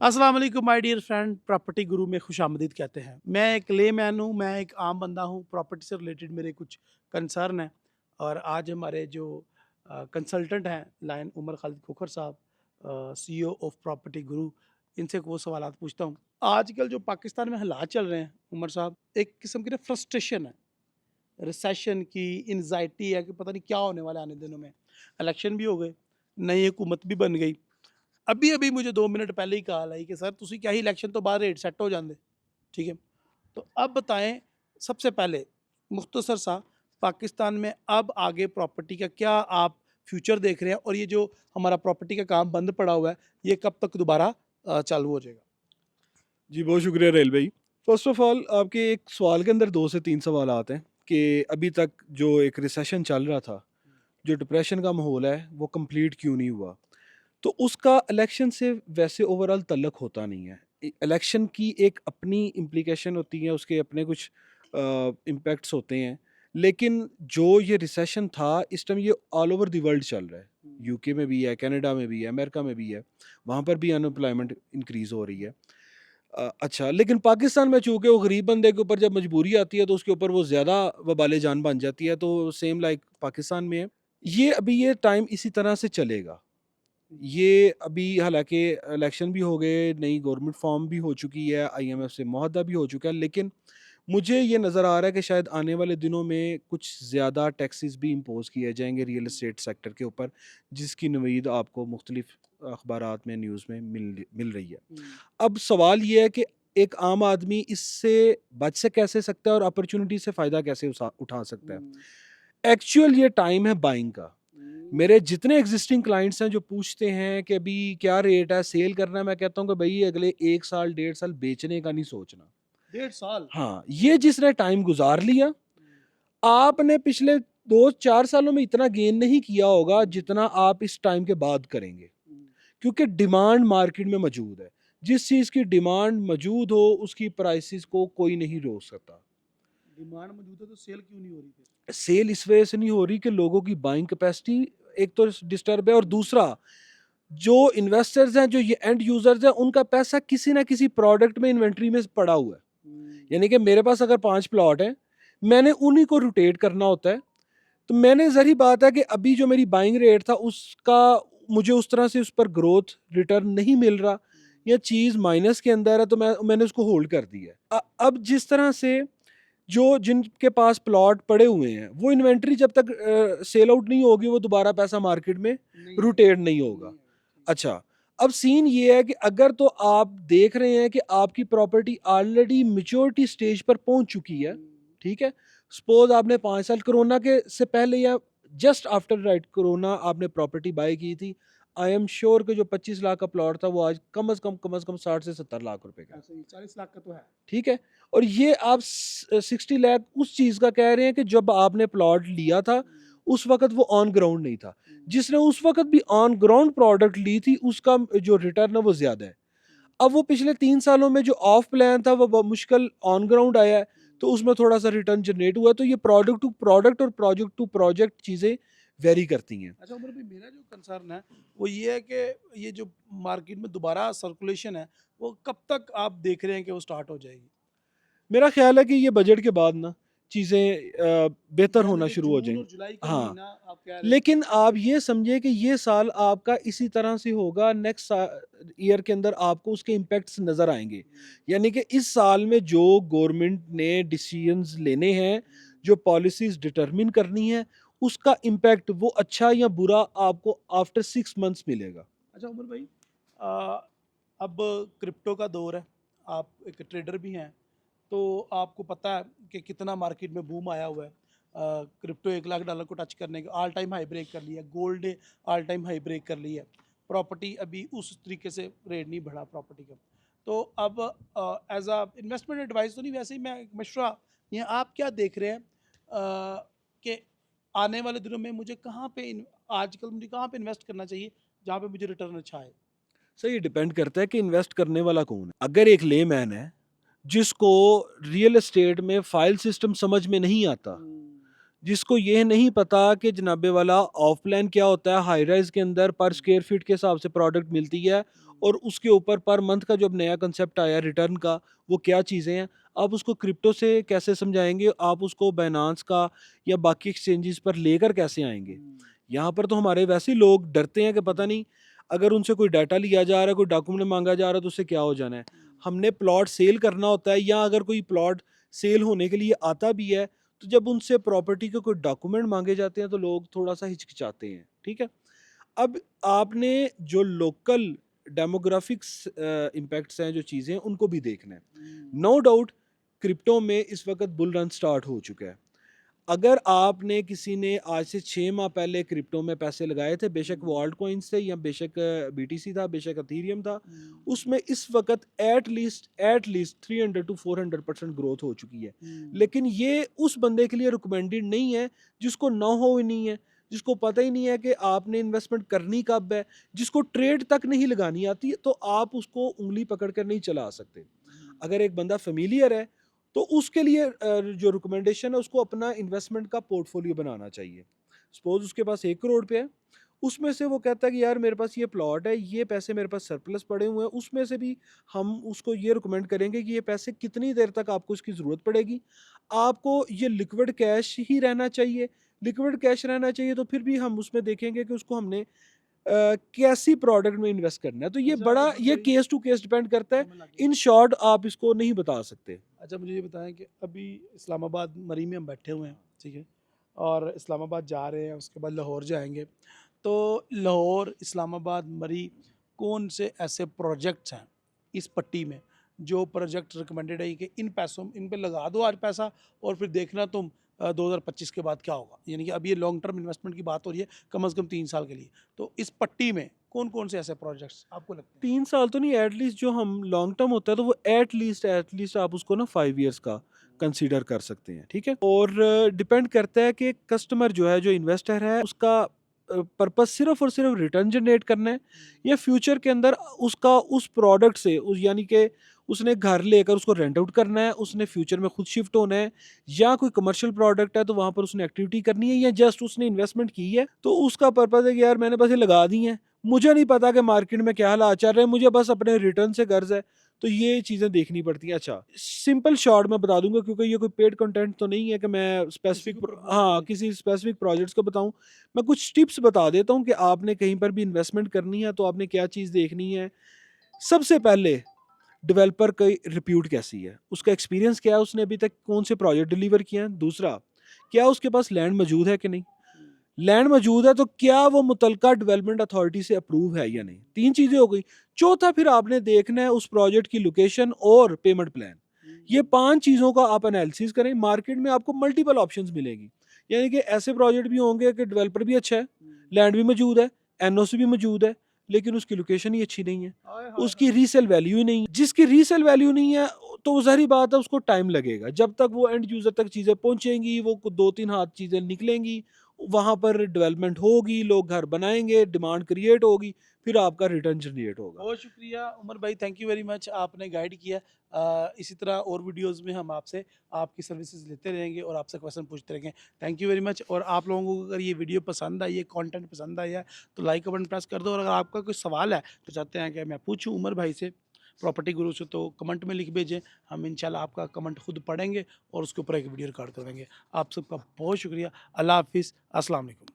अस्सलाम वालेकुम my dear friend, property गुरु में खुशामदीद कहते हैं। मैं एक लेमैन हूँ, मैं एक आम बंदा हूँ। प्रॉपर्टी से रिलेटेड मेरे कुछ कंसर्न हैं और आज हमारे जो कंसल्टेंट हैं लाइन उमर खालिद खोखर साहब, सीईओ ऑफ प्रॉपर्टी गुरु, इनसे वो सवालात पूछता हूँ। आजकल जो पाकिस्तान में हालात चल रहे हैं उमर साहब, एक किस्म की ना फ्रस्ट्रेशन है, रिसेशन की, एंग्जायटी है कि पता नहीं क्या होने वाला है आने दिनों में। इलेक्शन भी हो गए, नई हुकूमत भी बन गई। अभी-अभी मुझे 2 मिनट पहले ही कॉल आई कि सर तुसी क्या ही इलेक्शन तो बाद रेट सेट हो जांदे, ठीक है? तो अब बताएँ, सबसे पहले मुख्तसर सा पाकिस्तान में अब आगे प्रॉपर्टी का क्या आप फ्यूचर देख रहे हैं और ये जो हमारा प्रॉपर्टी का काम बंद पड़ा हुआ है, ये कब तक दोबारा चालू हो जाएगा? जी, बहुत शुक्रिया रेल भाई। फ़र्स्ट ऑफ़ ऑल आपके एक सवाल के अंदर 2 से 3 सवाल आते हैं कि अभी तक जो एक रिसेशन चल रहा था, जो डिप्रेशन का माहौल है, वो कंप्लीट क्यों नहीं हुआ? तो उसका इलेक्शन से वैसे ओवरऑल तल्लुक होता नहीं है। इलेक्शन की एक अपनी इम्प्लीकेशन होती है, उसके अपने कुछ इम्पैक्ट्स होते हैं। लेकिन जो ये रिसेशन था, इस टाइम ये ऑल ओवर द वर्ल्ड चल रहा है। यूके में भी है, कनाडा में भी है, अमेरिका में भी है। वहाँ पर भी अनएम्प्लॉयमेंट इंक्रीज़ हो रही है। अच्छा, लेकिन पाकिस्तान में चूँकि वो गरीब बंदे के ऊपर जब मजबूरी आती है तो उसके ऊपर वो ज़्यादा वबाल जान बन जाती है, तो सेम लाइक पाकिस्तान में है। ये टाइम इसी तरह से चलेगा। ये अभी हालाँकि इलेक्शन भी हो गए, नई गवर्नमेंट फ़ॉर्म भी हो चुकी है, आईएमएफ से मुआहदा भी हो चुका है, लेकिन मुझे ये नज़र आ रहा है कि शायद आने वाले दिनों में कुछ ज़्यादा टैक्सेस भी इम्पोज़ किए जाएँगे रियल एस्टेट सेक्टर के ऊपर, जिसकी नवीद आपको मुख्तलिफ अखबारात में, न्यूज़ में मिल रही है। हुँ, अब सवाल ये है कि एक आम आदमी इससे बच से कैसे सकता है और अपॉर्च्युनिटी से फ़ायदा कैसे उठा सकता है? हुँ, एक्चुअल ये टाइम है बाइंग का। हुँ। मेरे जितने एग्ज़िस्टिंग क्लाइंट्स हैं जो पूछते हैं कि अभी क्या रेट है, सेल करना है, मैं कहता हूँ कि भई अगले 1 साल, 1.5 साल बेचने का नहीं सोचना। 1.5 साल? हाँ, ये जिसने टाइम गुज़ार लिया, आपने पिछले 2-4 सालों में इतना गेन नहीं किया होगा हुँ, जितना आप इस टाइम के बाद करेंगे। हुँ। क्योंकि डिमांड मार्केट में मौजूद है। जिस चीज़ की डिमांड मौजूद हो, उसकी प्राइसेज़ को कोई नहीं रोक सकता। डिमांड मौजूद है तो सेल क्यों नहीं हो रही फिर? सेल इस वजह से नहीं हो रही कि लोगों की बाइंग कैपेसिटी एक तो डिस्टर्ब है, और दूसरा जो इन्वेस्टर्स हैं, जो ये एंड यूज़र्स हैं, उनका पैसा किसी न किसी प्रोडक्ट में, इन्वेंटरी में पड़ा हुआ है। हुँ, यानी कि मेरे पास अगर 5 प्लॉट हैं, मैंने उन्हीं को रोटेट करना होता है। तो मैंने ज़ाहिर बात है कि अभी जो मेरी बाइंग रेट था, उसका मुझे उस तरह से उस पर ग्रोथ रिटर्न नहीं मिल रहा, हुँ, या चीज़ माइनस के अंदर है, तो मैंने उसको होल्ड कर दिया है। अब जिस तरह से जो जिनके पास प्लॉट पड़े हुए हैं, वो इन्वेंटरी जब तक सेल आउट नहीं होगी, वो दोबारा पैसा मार्केट में नहीं आएगा, रोटेट नहीं होगा। नहीं आएगा, ठीक है। अच्छा, अब सीन ये है कि अगर तो आप देख रहे हैं कि आपकी प्रॉपर्टी ऑलरेडी मैच्योरिटी स्टेज पर पहुंच चुकी है, हुँ, ठीक है? सपोज़ आपने 5 साल कोरोना के से पहले या जस्ट आफ्टर राइट कोरोना आपने प्रॉपर्टी बाय की थी। आई एम श्योर कि जो 25 लाख का प्लॉट था, वो आज कम से कम 60 से 70 लाख रुपए का है। ऐसे ही 40 लाख का तो है। ठीक है? और ये आप 60 लाख उस चीज़ का कह रहे हैं कि जब आपने प्लॉट लिया था, हुँ, उस वक़्त वो ऑन ग्राउंड नहीं था। हुँ, जिसने उस वक़्त भी ऑन ग्राउंड प्रोडक्ट ली थी, उसका जो रिटर्न है वो ज़्यादा है। हुँ, अब वो पिछले 3 सालों में जो ऑफ प्लान था, वो मुश्किल ऑन ग्राउंड आया है, तो हुँ। उसमें थोड़ा-सा रिटर्न जनरेट हुआ है। तो ये प्रोडक्ट टू प्रोडक्ट और प्रोजेक्ट टू प्रोजेक्ट चीज़ें वेरी करती हैं। अच्छा उमर भाई, मेरा जो कंसर्न है वो ये है कि ये जो मार्केट में दोबारा सर्कुलेशन है, वो कब तक आप देख रहे हैं कि वो स्टार्ट हो जाएगी? मेरा ख़्याल है कि ये बजट के बाद ना चीज़ें बेहतर यानी होना कि शुरू हो जून जाएँगी। और जुलाई का हाँ। महीना आप कह रहे हैं? लेकिन आप ये समझिए कि ये साल आपका इसी तरह से होगा, नेक्स्ट ईयर के अंदर आपको उसके इम्पैक्ट्स नज़र आएँगे। हुँ, यानी कि इस साल में जो गवर्नमेंट ने डिसीजंस लेने हैं, हुँ। जो पॉलिसीज़ डिटरमिन करनी है, उसका इम्पैक्ट वो अच्छा या बुरा आपको आफ्टर 6 मंथ्स मिलेगा। अच्छा उमर भाई, अ, अब क्रिप्टो का दौर है, आप एक ट्रेडर भी हैं, तो आपको पता है कि कितना मार्केट में बूम आया हुआ है। क्रिप्टो $1 लाख को टच करने का ऑल टाइम हाई ब्रेक कर लिया, गोल्ड ने ऑल टाइम हाई ब्रेक कर लिया। प्रॉपर्टी अभी उस तरीके से रेट नहीं बढ़ा प्रॉपर्टी का। तो अब एज़ अ इन्वेस्टमेंट एडवाइस तो नहीं, वैसे ही मैं एक मशवरा, ये आप क्या देख रहे हैं कि आने वाले दिनों में मुझे कहाँ पे आजकल मुझे कहाँ पे इन्वेस्ट करना चाहिए जहाँ पे मुझे रिटर्न अच्छा आए? सर, ये डिपेंड करता है कि इन्वेस्ट करने वाला कौन है। अगर एक लेमैन है, जिसको रियल एस्टेट में फ़ाइल सिस्टम समझ में नहीं आता, हुँ, जिसको ये नहीं पता कि जनाबे वाला ऑफ प्लान क्या होता है, हाई राइज के अंदर पर हुँ, स्क्वायर फीट के हिसाब से प्रोडक्ट मिलती है, हुँ, और उसके ऊपर पर मंथ का जो अब नया कंसेप्ट आया रिटर्न का, वो क्या चीज़ें हैं, आप उसको क्रिप्टो से कैसे समझाएंगे, आप उसको बाइनांस का या बाकी एक्सचेंजेस पर लेकर कैसे आएंगे। यहाँ पर तो हमारे वैसे ही लोग डरते हैं कि पता नहीं अगर उनसे कोई डाटा लिया जा रहा है, कोई डॉक्यूमेंट मांगा जा रहा है तो उससे क्या हो जाना है। हमने प्लॉट सेल करना होता है, या अगर कोई प्लॉट सेल होने के लिए आता भी है, तो जब उनसे प्रॉपर्टी के कोई डॉक्यूमेंट मांगे जाते हैं तो लोग थोड़ा सा हिचकिचाते हैं। ठीक है, अब आपने जो लोकल डेमोग्राफिक्स इम्पैक्ट्स हैं, जो चीज़ें हैं, उनको भी देखना है। नो डाउट क्रिप्टो में इस वक्त बुल रन स्टार्ट हो चुका है। अगर आपने किसी ने आज से 6 माह पहले क्रिप्टो में पैसे लगाए थे, बेशक वो ऑल्ट कॉइन्स थे या बेशक बीटीसी था, बेशक अथीरियम था, उसमें इस वक्त एट लीस्ट 300 to 400% ग्रोथ हो चुकी है। लेकिन ये उस बंदे के लिए रिकमेंडेड नहीं है जिसको नो हो ही नहीं है, जिसको पता ही नहीं है कि आपने इन्वेस्टमेंट करनी कब है, जिसको ट्रेड तक नहीं लगानी आती, तो आप उसको उंगली पकड़ कर नहीं चला सकते। अगर एक बंदा फेमिलियर है तो उसके लिए जो रिकमेंडेशन है, उसको अपना इन्वेस्टमेंट का पोर्टफोलियो बनाना चाहिए। सपोज उसके पास 1 करोड़ रुपये है, उसमें से वो कहता है कि यार मेरे पास ये प्लॉट है, ये पैसे मेरे पास सरप्लस पड़े हुए हैं, उसमें से भी हम उसको ये रिकमेंड करेंगे कि ये पैसे कितनी देर तक आपको इसकी ज़रूरत पड़ेगी। आपको ये लिक्विड कैश ही रहना चाहिए, लिक्विड कैश रहना चाहिए, तो फिर भी हम उसमें देखेंगे कि उसको हमने कैसी प्रोडक्ट में इन्वेस्ट करना है। तो ये अच्छा बड़ा, उमर ये भाई, केस टू केस डिपेंड करता है। समझ लग गया। इन शॉर्ट आप इसको नहीं बता सकते। अच्छा मुझे ये बताएं कि अभी इस्लामाबाद मरी में हम बैठे हुए हैं, ठीक है, और इस्लामाबाद जा रहे हैं, उसके बाद लाहौर जाएंगे। तो लाहौर, इस्लामाबाद, मरी, कौन से ऐसे प्रोजेक्ट्स हैं इस पट्टी में जो प्रोजेक्ट रिकमेंडेड है कि इन पैसों इन पे लगा दो आज पैसा और फिर देखना तुम 2025 के बाद क्या होगा। यानी कि अब ये लॉन्ग टर्म इन्वेस्टमेंट की बात हो रही है, कम से कम 3 साल के लिए। तो इस पट्टी में कौन कौन से ऐसे प्रोजेक्ट्स आपको लगते हैं? 3 साल तो नहीं, एटलीस्ट जो हम लॉन्ग टर्म होता है तो वो एटलीस्ट आप उसको ना 5 ईयर्स का कंसीडर कर सकते हैं। ठीक है, और डिपेंड करता है कि कस्टमर जो है, जो इन्वेस्टर है, उसका पर्पस सिर्फ और सिर्फ रिटर्न जनरेट करना है, या फ्यूचर के अंदर उसका उस प्रोडक्ट से उस, यानी कि उसने घर लेकर उसको रेंट आउट करना है, उसने फ्यूचर में खुद शिफ्ट होना है, या कोई कमर्शियल प्रोडक्ट है तो वहां पर उसने एक्टिविटी करनी है, या जस्ट उसने इन्वेस्टमेंट की है तो उसका पर्पस है कि यार मैंने बस ये लगा दी है, मुझे नहीं पता कि मार्केट में क्या हालात चल रहे हैं, मुझे बस अपने रिटर्न से गर्ज है। तो ये चीज़ें देखनी पड़ती हैं। अच्छा, सिंपल शॉर्ट में बता दूंगा, क्योंकि ये कोई पेड कंटेंट तो नहीं है कि मैं स्पेसिफिक, हाँ, किसी स्पेसिफिक प्रोजेक्ट्स को बताऊं। मैं कुछ टिप्स बता देता हूं कि आपने कहीं पर भी इन्वेस्टमेंट करनी है तो आपने क्या चीज़ देखनी है। सबसे पहले, डेवलपर की रिप्यूट कैसी है, उसका एक्सपीरियंस क्या है, उसने अभी तक कौन से प्रोजेक्ट डिलीवर किए हैं। दूसरा, क्या उसके पास लैंड मौजूद है कि नहीं, लैंड मौजूद है तो क्या वो मुतलका डेवलपमेंट अथॉरिटी से अप्रूव है या नहीं। 3 चीजें हो गई। चौथा, फिर आपने देखना है उस प्रोजेक्ट की लोकेशन और पेमेंट प्लान। ये 5 चीजों का आप एनालिसिस करें। मार्केट में आपको मल्टीपल ऑप्शंस मिलेगी, यानी कि ऐसे प्रोजेक्ट भी होंगे कि डेवलपर भी अच्छा है, लैंड भी मौजूद है, एनओसी भी मौजूद है, लेकिन उसकी लोकेशन ही अच्छी नहीं है, उसकी रीसेल वैल्यू ही नहीं है। जिसकी रीसेल वैल्यू नहीं है तो ज़ाहिर बात है उसको टाइम लगेगा, जब तक वो एंड यूज़र तक चीज़ें पहुंचेंगी, वो 2-3 हाथ चीज़ें निकलेंगी, वहाँ पर डेवलपमेंट होगी, लोग घर बनाएंगे, डिमांड क्रिएट होगी, फिर आपका रिटर्न जनरेट होगा। बहुत शुक्रिया उमर भाई, थैंक यू वेरी मच, आपने गाइड किया। इसी तरह और वीडियोस में हम आपसे आपकी सर्विसेज लेते रहेंगे और आपसे क्वेश्चन पूछते रहेंगे। Thank you very much. और आप लोगों को अगर ये वीडियो पसंद आई है, कंटेंट पसंद आया है, तो लाइक बटन प्रेस कर दो। और अगर आपका कोई सवाल है तो चाहते हैं कि मैं पूछूं उमर भाई से, प्रॉपर्टी गुरु से, तो कमेंट में लिख भेजें। हम इंशाल्लाह आपका कमेंट खुद पढ़ेंगे और उसके ऊपर एक वीडियो रिकॉर्ड कर देंगे। आप सबका बहुत शुक्रिया। अल्लाह हाफिज़, अस्सलाम वालेकुम।